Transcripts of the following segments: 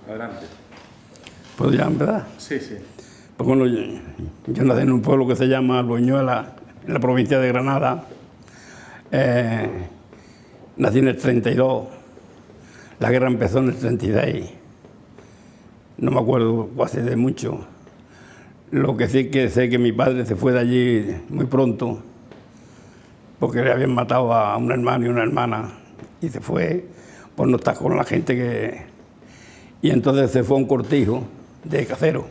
Adelante. ¿Puedo ya, verdad? Sí, sí. Pues bueno, yo nací en un pueblo que se llama Albuñuela, en la provincia de Granada. Nací en el 32. La guerra empezó en el 36. No me acuerdo hace de mucho. Lo que sí que sé que mi padre se fue de allí muy pronto, porque le habían matado a un hermano y una hermana, y se fue por no estar con la gente que... Y entonces se fue a un cortijo de casero.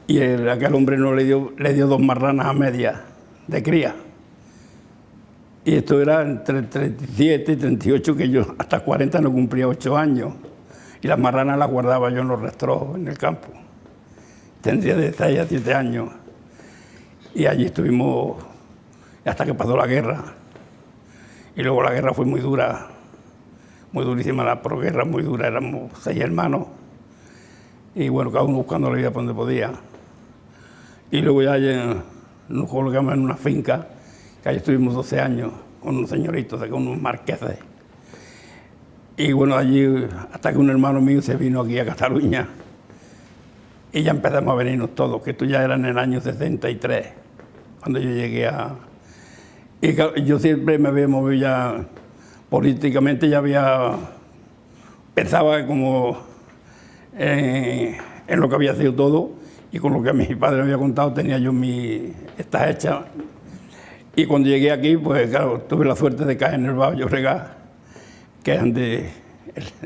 Y aquel hombre no le dio 2 marranas a media de cría. Y esto era entre 37 y 38, que yo hasta 40 no cumplía 8 años. Y las marranas las guardaba yo en los rastrojos, en el campo. Tendría de 6 a 7 años. Y allí estuvimos hasta que pasó la guerra. Y luego la guerra fue muy dura, muy durísima, la proguerra muy dura. Éramos 6 hermanos. Y bueno, cada uno buscando la vida por donde podía. Y luego ya nos colocamos en una finca, que allí estuvimos 12 años, con unos señoritos, con unos marqueses. Y bueno, allí, hasta que un hermano mío se vino aquí a Cataluña, y ya empezamos a venirnos todos, que esto ya era en el año 63, cuando yo llegué a... Y yo siempre me había movido ya, políticamente ya había... Pensaba como en lo que había sido todo, y con lo que mi padre me había contado tenía yo estas hechas. Y cuando llegué aquí, pues claro, tuve la suerte de caer en el Bajo Llobregat, que es donde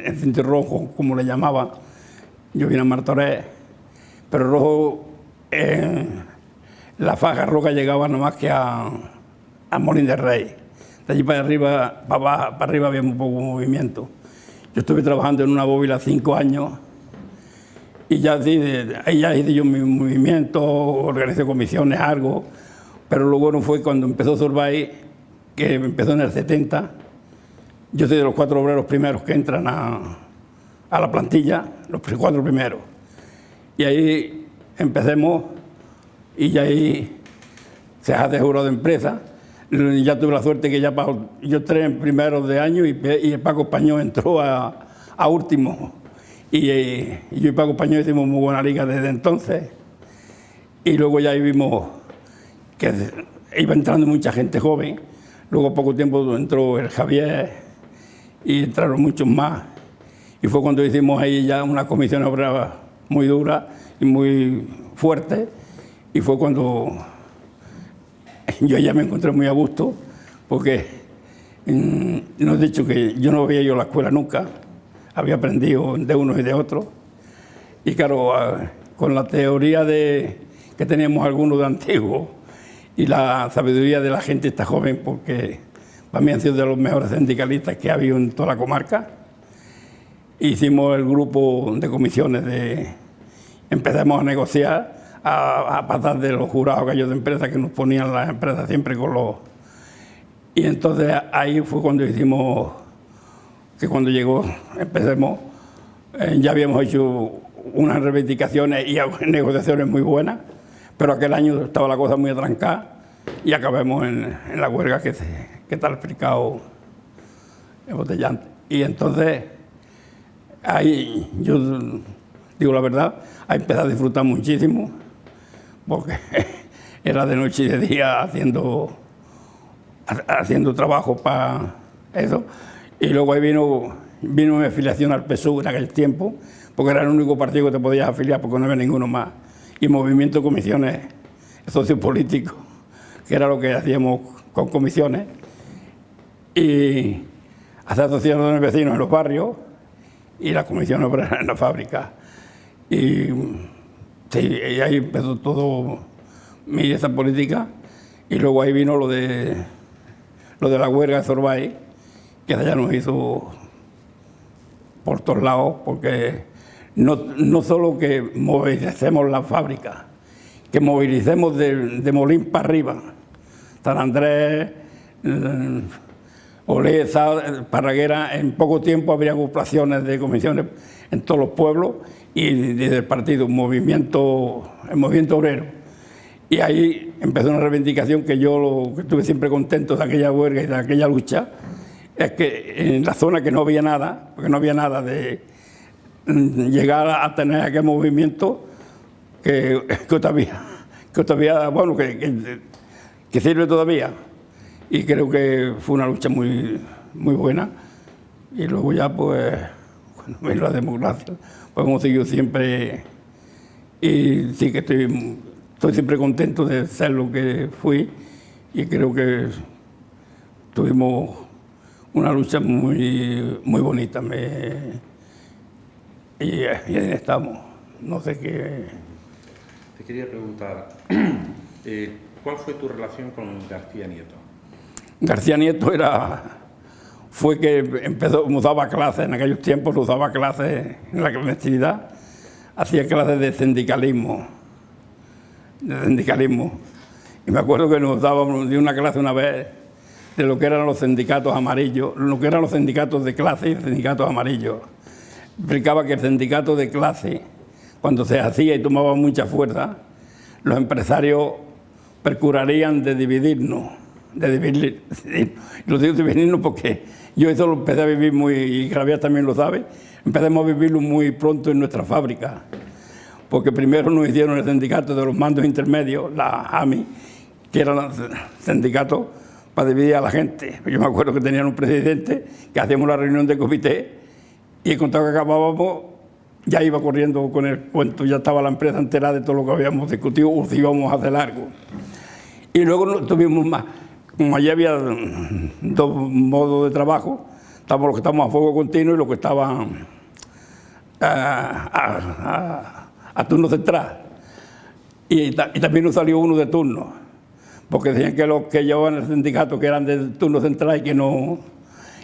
el cinto rojo, como le llamaban. Yo vine a Martorell, pero rojo, la faja roja llegaba nomás que a Molín de Rey. De allí para arriba, para arriba había un poco de movimiento. Yo estuve trabajando en una bóvila 5 años, y ya ahí ya hice yo mi movimiento, organicé comisiones, algo, pero lo bueno fue cuando empezó Sorbay, que empezó en el 70. Yo soy de los 4 obreros primeros que entran a la plantilla, los 4 primeros. Y ahí empecemos, y ya ahí se hace jurado de empresa. Ya tuve la suerte que yo entré en primeros de año, y Paco Español entró a último. Y yo y Paco Español hicimos muy buena liga desde entonces. Y luego ya vimos que iba entrando mucha gente joven. Luego, poco tiempo, entró el Javier y entraron muchos más. Y fue cuando hicimos ahí ya una comisión obrera muy dura y muy fuerte. Y fue cuando yo ya me encontré muy a gusto, porque no he dicho que yo no había ido a la escuela nunca. Había aprendido de unos y de otros. Y claro, con la teoría que teníamos algunos de antiguo y la sabiduría de la gente esta joven, porque para mí han sido de los mejores sindicalistas que ha habido en toda la comarca, hicimos el grupo de comisiones, empezamos a negociar, a pasar de los jurados aquellos de empresas que nos ponían las empresas siempre con los... Y entonces ahí fue cuando hicimos... que cuando llegó, empecemos, ya habíamos hecho unas reivindicaciones y negociaciones muy buenas, pero aquel año estaba la cosa muy atrancada y acabamos en la huelga que está explicado en Botellante. Y entonces, ahí yo digo la verdad, ahí empecé a disfrutar muchísimo, porque era de noche y de día haciendo trabajo para eso. Y luego ahí vino mi afiliación al PSOE en aquel tiempo, porque era el único partido que te podías afiliar, porque no había ninguno más. Y Movimiento Comisiones Sociopolíticos, que era lo que hacíamos con comisiones. Y hacer asociaciones de vecinos en los barrios y las comisiones obreras en la fábrica. Y ahí empezó todo esa política. Y luego ahí vino lo de la huelga de Sorbay, que ya nos hizo por todos lados, porque no solo que movilicemos la fábrica, que movilicemos de Molín para arriba, San Andrés, Oleza, Parraguera. En poco tiempo habría agrupaciones de comisiones en todos los pueblos y desde el partido, el movimiento obrero. Y ahí empezó una reivindicación que yo que estuve siempre contento de aquella huelga y de aquella lucha, es que en la zona que no había nada, porque no había nada llegar a tener aquel movimiento que todavía, bueno, que sirve todavía. Y creo que fue una lucha muy buena. Y luego ya, pues, cuando vino la democracia, pues hemos seguido siempre. Y sí que estoy siempre contento de ser lo que fui. Y creo que tuvimos una lucha muy bonita. Y ahí estamos. No sé qué. Te quería preguntar, ¿cuál fue tu relación con García Nieto? García Nieto fue que nos daba clases, en aquellos tiempos nos daba clases en la clandestinidad, hacía clases de sindicalismo. Y me acuerdo que nos dio una clase una vez de lo que eran los sindicatos amarillos, lo que eran los sindicatos de clase y sindicatos amarillos. Explicaba que el sindicato de clase, cuando se hacía y tomaba mucha fuerza, los empresarios procurarían de dividirnos. Lo digo dividirnos porque yo eso lo empecé a vivir y Javier también lo sabe, empezamos a vivirlo muy pronto en nuestra fábrica. Porque primero nos hicieron el sindicato de los mandos intermedios, la AMI, que era el sindicato para dividir a la gente. Yo me acuerdo que tenían un presidente que hacíamos la reunión de comité y con todo que acabábamos ya iba corriendo con el cuento, ya estaba la empresa entera de todo lo que habíamos discutido o si íbamos a hacer algo. Y luego no tuvimos más. Como allí había dos modos de trabajo, estábamos los que estábamos a fuego continuo y los que estaban a turno central. Y también nos salió uno de turno, porque decían que los que llevaban el sindicato, que eran de turno central y que no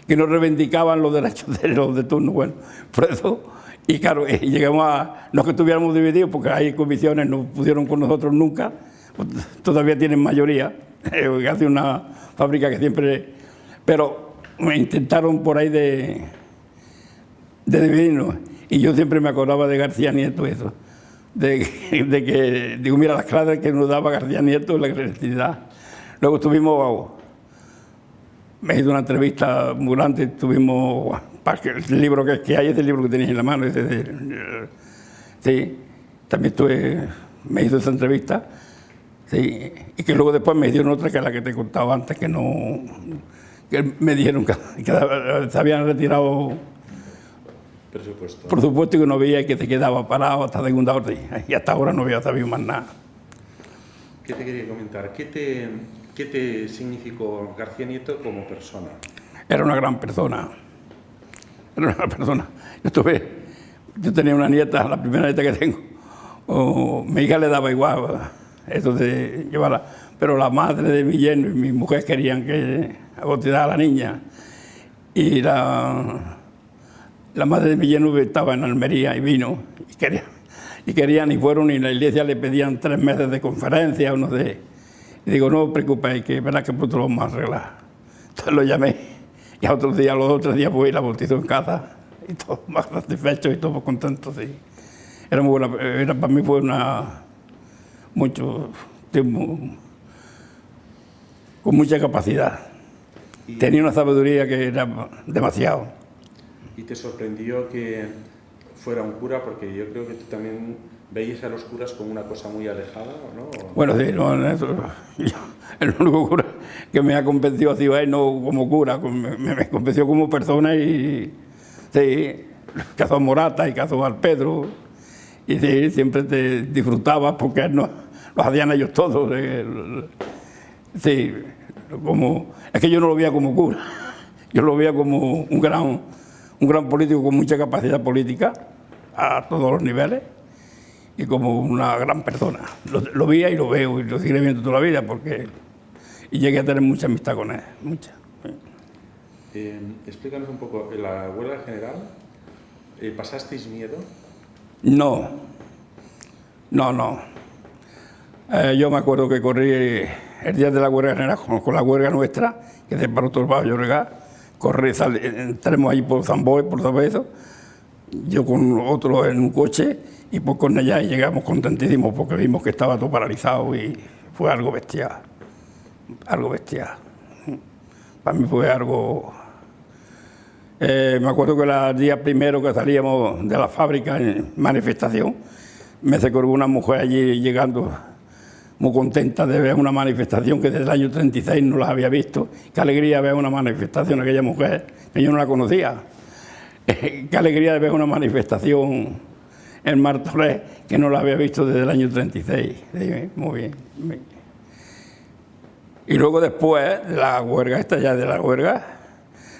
reivindicaban los derechos de los de turno. Bueno, por eso, y claro, llegamos a, no que estuviéramos divididos, porque hay comisiones, no pudieron con nosotros nunca, todavía tienen mayoría, hace una fábrica que siempre, pero me intentaron por ahí de dividirnos, y yo siempre me acordaba de García Nieto eso. Digo, mira las clases que nos daba García Nieto en la electricidad. Luego me hizo una entrevista muy grande, el libro que hay, ese libro que tenéis en la mano, sí, también me hizo esa entrevista, sí, y que luego después me dieron otra que es la que te contaba antes, que me dijeron que se habían retirado por supuesto que no veía, que se quedaba parado hasta segunda orden y hasta ahora no había sabido más nada. ¿Qué te quería comentar? ¿Qué te significó García Nieto como persona? Era una gran persona. Yo tenía una nieta, la primera nieta que tengo. Mi hija le daba igual eso de llevarla, pero la madre de mi yerno y mi mujer querían que bautizara a la niña. Y la madre de mi yerno estaba en Almería y vino y querían y fueron y en la iglesia le pedían 3 meses de conferencia. Y digo, no os preocupéis, que verás que pronto lo vamos a arreglar. Entonces lo llamé y los otros días pues la bautizó en casa y todos más satisfechos y todos contentos. Sí. Era muy buena, para mí fue mucho tiempo, con mucha capacidad. Tenía una sabiduría que era demasiado. ¿Y te sorprendió que fuera un cura? Porque yo creo que tú también veías a los curas como una cosa muy alejada, ¿no? Bueno, sí, el único cura que me ha convencido ha sido él, no como cura, me convenció como persona y sí, caso a Morata y caso al Pedro, y sí, siempre te disfrutaba porque él los hacían ellos todos. Sí, es que yo no lo veía como cura, yo lo veía como un gran político con mucha capacidad política a todos los niveles y como una gran persona. Lo veía y lo veo y lo seguiré viendo toda la vida y llegué a tener mucha amistad con él, mucha. Explícanos un poco, en la huelga general, ¿pasasteis miedo? No. Yo me acuerdo que corrí el día de la huelga general con la huelga nuestra, que se paró todo el Bajo Llobregat. Entramos ahí por Zamboy, por todo eso, yo con otro en un coche y pues con ella y llegamos contentísimos porque vimos que estaba todo paralizado y fue algo bestial. Para mí fue algo Me acuerdo que el día primero que salíamos de la fábrica en manifestación, me acercó una mujer allí llegando muy contenta de ver una manifestación que desde el año 36 no la había visto. Qué alegría ver una manifestación, aquella mujer, que yo no la conocía. Qué alegría de ver una manifestación en Martorell, que no la había visto desde el año 36. Sí, muy bien. Y luego después de la huelga,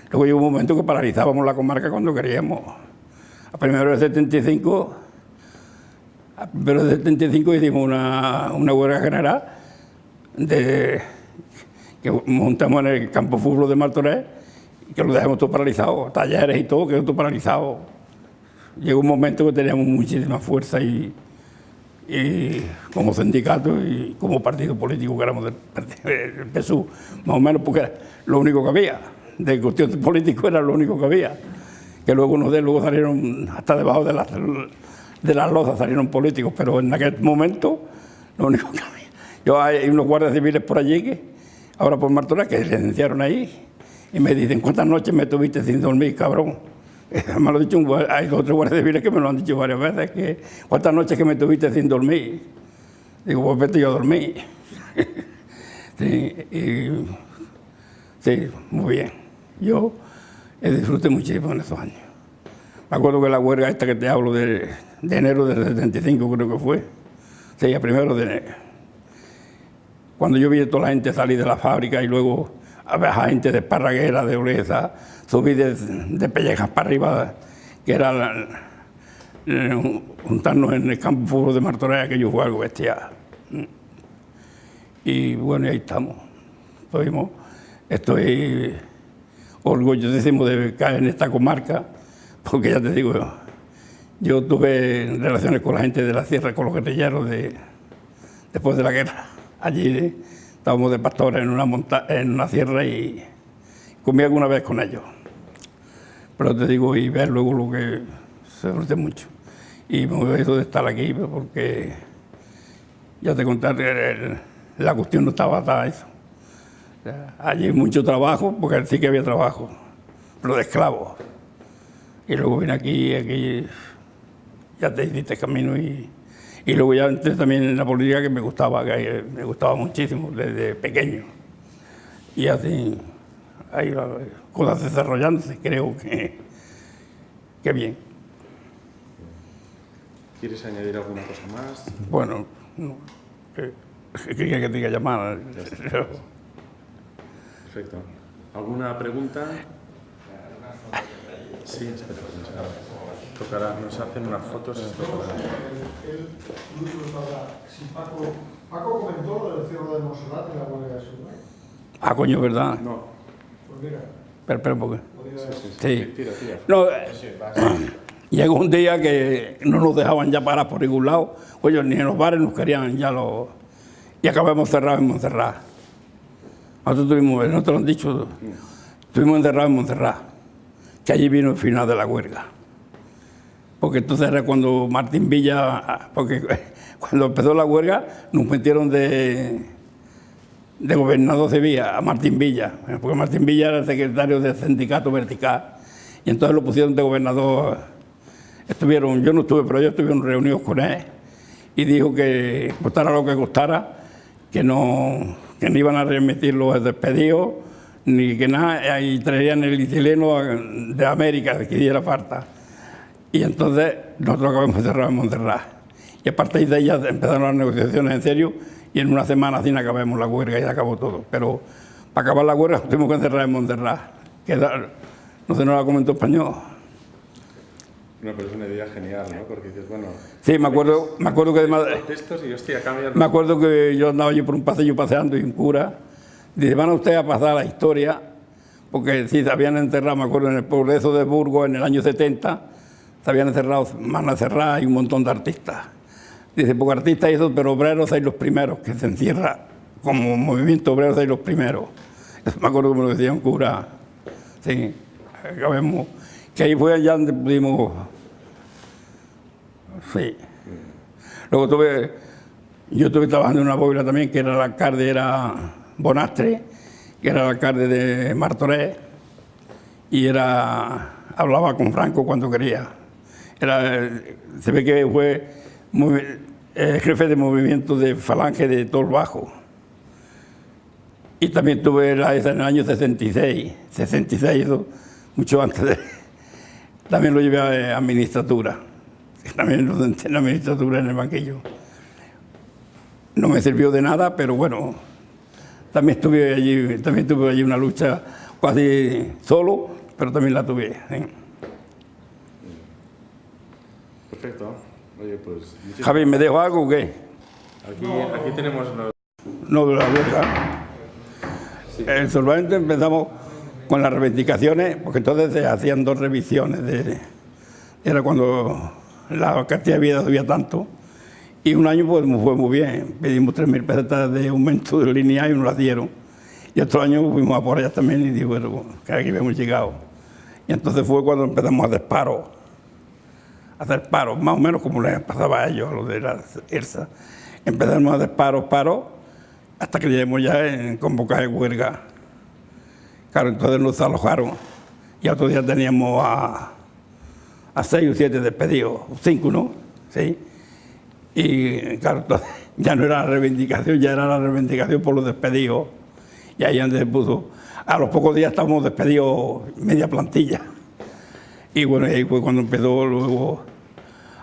luego llegó un momento que paralizábamos la comarca cuando queríamos. A primero del 75 hicimos una huelga general que montamos en el campo de fútbol de Martorell, que lo dejamos todo paralizado, talleres y todo, quedó todo paralizado. Llegó un momento que teníamos muchísima fuerza y como sindicato y como partido político que éramos del PSUV, más o menos, porque era lo único que había. De cuestión político era lo único que había. Que luego salieron, hasta debajo de las losas salieron políticos, pero en aquel momento lo único que había. Hay unos guardias civiles por allí, ahora por Martorell, que licenciaron ahí, y me dicen, ¿cuántas noches me tuviste sin dormir, cabrón? Me lo ha dicho hay otros guardias civiles que me lo han dicho varias veces, que ¿cuántas noches que me tuviste sin dormir? Digo, pues vete yo a dormir. Sí, muy bien. Yo disfruté muchísimo en esos años. Me acuerdo que la huelga esta que te hablo de enero del 75 creo que fue, sí, a primero de enero. Cuando yo vi a toda la gente salir de la fábrica y luego había gente de Esparraguera, de Oleza, subí de Pellejas para arriba, que era juntarnos en el campo de fútbol de Martorell, que yo fue algo bestial. Y bueno, ahí estamos. Estoy orgullosísimo de caer en esta comarca, porque ya te digo, yo tuve relaciones con la gente de la sierra, con los guerrilleros después de la guerra. Allí estábamos de pastores en una sierra y comí alguna vez con ellos. Pero te digo, y ver luego lo que se disfruté mucho. Y me voy a eso de estar aquí, porque ya te conté, la cuestión no estaba atada a eso. O sea, allí hay mucho trabajo, porque sí que había trabajo, pero de esclavos. Y luego vine aquí ya te hiciste camino y luego ya entré también en la política, que me gustaba muchísimo desde pequeño. Y así, ahí las cosas desarrollándose, creo que bien. ¿Quieres añadir alguna cosa más? Bueno, no, que te diga llamar. Perfecto. ¿Alguna pregunta? Sí, espera. Tocará, nos hacen unas fotos. Luis lo sabrá. Si Paco comentó lo del cierre de Montserrat y la huelga de Sur. Ah, coño, ¿verdad? No. Pues mira. Espera un poco. Sí. Tira. No, llegó un día que no nos dejaban ya parar por ningún lado. Oye, ni en los bares nos querían ya y acabamos cerrados en Montserrat. Nosotros tuvimos, no te lo han dicho, estuvimos encerrados en Montserrat, que allí vino el final de la huelga. Porque entonces era cuando Martín Villa, porque cuando empezó la huelga nos metieron de gobernador Sevilla a Martín Villa, porque Martín Villa era el secretario del sindicato vertical, y entonces lo pusieron de gobernador. Yo no estuve, pero ellos estuvieron reunidos con él, y dijo que costara lo que costara, que no iban a remitir los despedidos, ni que nada, y traerían el chileno de América, que hiciera falta. Y entonces nosotros acabamos cerrados en Montserrat. Y a partir de ahí ya empezaron las negociaciones en serio, y en una semana así acabamos la huelga y acabó todo. Pero para acabar la huelga tuvimos que encerrar en Montserrat. No sé, no la comentó español. No, pero es una idea genial, ¿no? Porque dices, bueno... Sí, me acuerdo que además... Me acuerdo que yo andaba allí por un pasillo paseando y un cura dice, van a ustedes a pasar la historia, porque sí, se habían enterrado, me acuerdo, en el Progreso de Burgos en el año 70, se habían encerrado Mana Serrá y un montón de artistas. Dice, porque artistas y eso, pero obreros hay los primeros, que se encierra como movimiento obreros hay los primeros. Eso me acuerdo que me lo decía un cura. Sí, acabemos. Que ahí fue allá donde pudimos... Sí. Luego yo estuve trabajando en una bóveda también, que era el alcalde, era Bonastre, que era el alcalde de Martorell, y hablaba con Franco cuando quería. Se ve que fue jefe de movimiento de Falange de todo el Bajo. Y también tuve en el año 66, mucho antes de... También lo llevé a administratura, también lo senté en la administratura en el banquillo. No me sirvió de nada, pero bueno, también tuve allí una lucha casi solo, pero también la tuve. ¿Sí? Perfecto. Oye, pues... Javi, ¿me dejo algo o qué? Aquí tenemos los... No, de la huelga. Sí. Solamente empezamos con las reivindicaciones, porque entonces se hacían 2 revisiones. Era cuando la cantidad de vida subía tanto. Y un año pues fue muy bien. Pedimos 3.000 pesetas de aumento de línea y nos las dieron. Y otro año fuimos a por ellas también y digo, bueno, que aquí habíamos llegado. Y entonces fue cuando empezamos a hacer paros, más o menos como les pasaba a ellos, a los de la ERSA. Empezamos a hacer paros, hasta que llegamos ya en convocar huelga. Claro, entonces nos alojaron y otro día teníamos a 6 o 7 despedidos, 5, ¿no? Sí. Y claro, entonces ya no era la reivindicación, ya era la reivindicación por los despedidos. Y ahí donde se puso. A los pocos días estábamos despedidos media plantilla. Y bueno, ahí fue cuando empezó luego.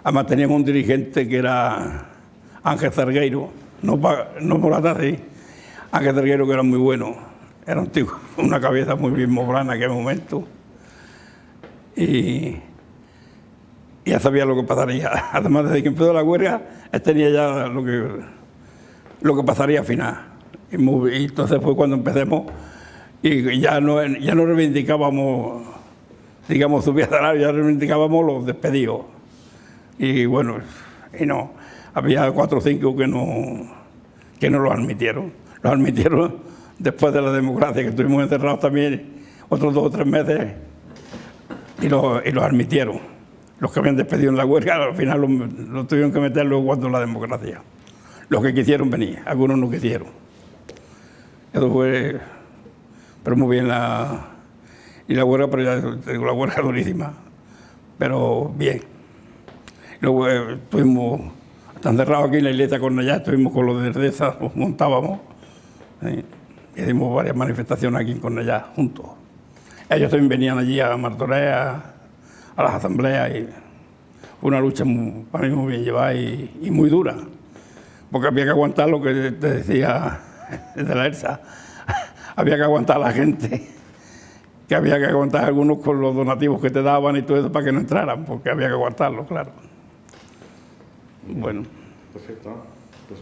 Además teníamos un dirigente que era Ángel Zargueiro, no por la tarde, Ángel Zargueiro, que era muy bueno. Era un tío con una cabeza muy bien mobrana en aquel momento. Y ya sabía lo que pasaría. Además, desde que empezó la huelga, él tenía ya lo que pasaría al final. Y entonces fue cuando empecemos y ya no reivindicábamos, digamos, subía salario, ya reivindicábamos los despedidos. Y bueno, había 4 o 5 que no los admitieron. Los admitieron después de la democracia, que estuvimos encerrados también otros 2 o 3 meses, y los admitieron. Los que habían despedido en la huelga, al final los tuvieron que meter luego cuando la democracia. Los que quisieron venir, algunos no quisieron. Eso fue, pero muy bien la huelga, pero ya digo, la huelga durísima, pero bien. Luego estuvimos hasta encerrados aquí en la iglesia de Cornellá, estuvimos con los de Erdesa, nos montábamos, ¿sí? Hicimos varias manifestaciones aquí en Cornellá juntos. Ellos también venían allí a Martorell, a las asambleas, y fue una lucha para mí muy bien llevada y muy dura, porque había que aguantar lo que te decía desde la ERSA, había que aguantar a la gente, que había que aguantar a algunos con los donativos que te daban y todo eso para que no entraran, porque había que aguantarlo, claro. Bueno. Perfecto. Pues,